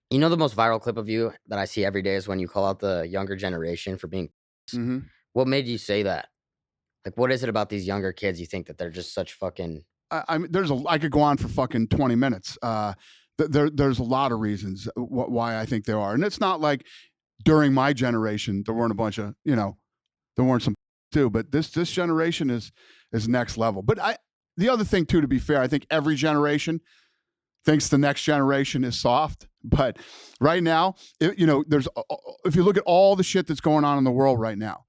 You know the most viral clip of you that I see every day is when you call out the younger generation for being Mm-hmm. what made you say that? Like, what is it about these younger kids you think that they're just such fucking I mean, I could go on for fucking 20 minutes. There's a lot of reasons why I think there are, and it's not like during my generation there weren't a bunch of there weren't some too, but this generation is next level. But the other thing too, to be fair, I think every generation thinks the next generation is soft, but right now, there's if you look at all the shit that's going on in the world right now,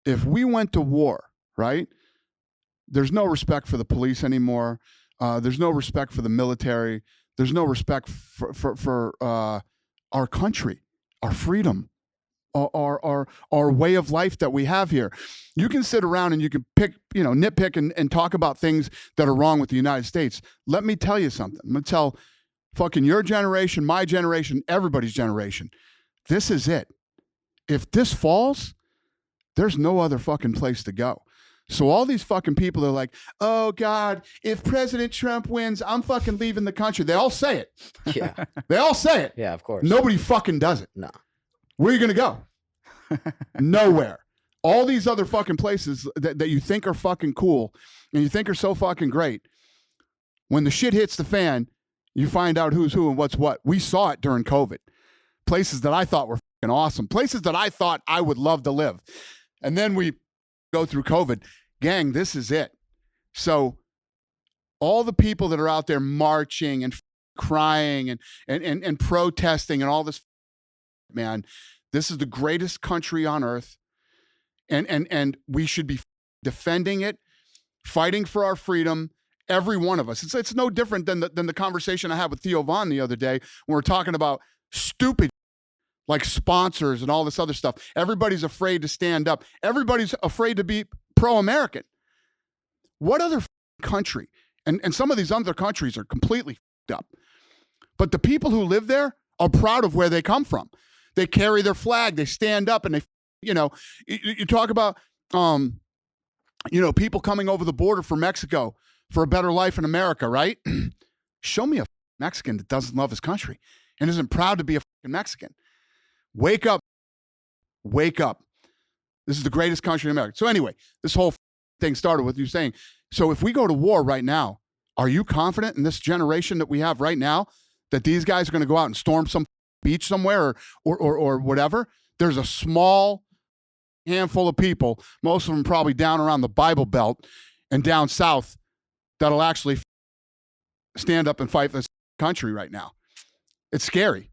if we went to war, right? There's no respect for the police anymore. There's no respect for the military. There's no respect for our country, our freedom, our way of life that we have here. You can sit around and you can nitpick and talk about things that are wrong with the United States. Let me tell you something. I'm gonna tell fucking your generation, my generation, everybody's generation. This is it. If this falls, there's no other fucking place to go. So all these fucking people are like, oh God, if President Trump wins, I'm fucking leaving the country. They all say it. yeah. They all say it. Yeah, of course. Nobody fucking does it. No. Where are you going to go? Nowhere. All these other fucking places that you think are fucking cool and you think are so fucking great, when the shit hits the fan, you find out who's who and what's what. We saw it during COVID. Places that I thought were fucking awesome. Places that I thought I would love to live. And then we go through COVID. Gang, this is it. So all the people that are out there marching and crying and protesting and all this, man, this is the greatest country on earth. And we should be defending it, fighting for our freedom, every one of us. It's no different than the conversation I had with Theo Vaughn the other day when we're talking about stupid like sponsors and all this other stuff. Everybody's afraid to stand up. Everybody's afraid to be pro-American. What other country? And some of these other countries are completely up. But the people who live there are proud of where they come from. They carry their flag. They stand up and they, you talk about, people coming over the border from Mexico for a better life in America, right? Show me a Mexican that doesn't love his country and isn't proud to be a Mexican. Wake up. Wake up. This is the greatest country in America. So anyway, this whole thing started with you saying, so if we go to war right now, are you confident in this generation that we have right now that these guys are going to go out and storm some beach somewhere or whatever? There's a small handful of people, most of them probably down around the Bible Belt and down south, that'll actually stand up and fight for this country right now. It's scary.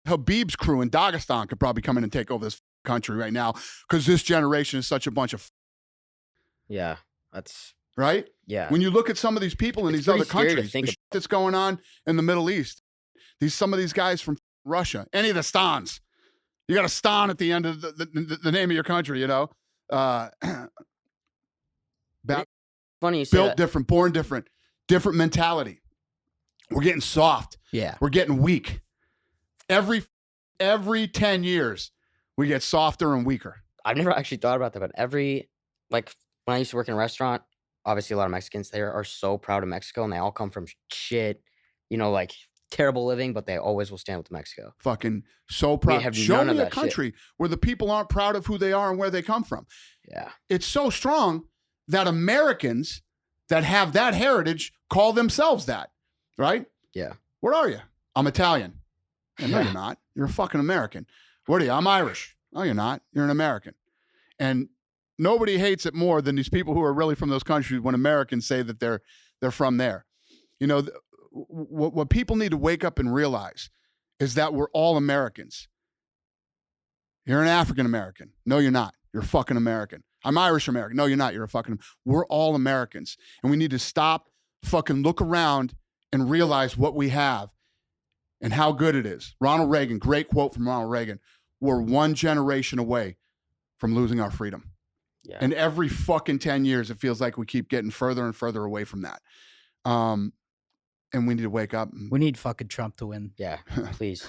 Habib's crew in Dagestan could probably come in and take over this country right now because this generation is such a bunch of Yeah, that's right. Yeah. When you look at some of these people in It's these other pretty scary to countries, think the shit that's going on in the Middle East, some of these guys from Russia, any of the stans, you got a stan at the end of the name of your country, funny you say built that. different, born different mentality. We're getting soft. Yeah. We're getting weak. Every 10 years, we get softer and weaker. I've never actually thought about that, but when I used to work in a restaurant, obviously a lot of Mexicans there are so proud of Mexico and they all come from shit, like terrible living, but they always will stand with Mexico. Fucking so proud. have Show none me of a that country where the people aren't proud of who they are and where they come from. Yeah. It's so strong that Americans that have that heritage call themselves that, right? Yeah. Where are you? I'm Italian. No, you're not. You're a fucking American. What are you? I'm Irish. No, you're not. You're an American. And nobody hates it more than these people who are really from those countries when Americans say that they're from there. What people need to wake up and realize is that we're all Americans. You're an African American. No, you're not. You're a fucking American. I'm Irish American. No, you're not. You're a fucking. We're all Americans. And we need to stop, fucking look around and realize what we have and how good it is. Ronald Reagan, great quote from Ronald Reagan. We're one generation away from losing our freedom. Yeah. And every fucking 10 years, it feels like we keep getting further and further away from that. And we need to wake up. We need fucking Trump to win. Yeah. Please.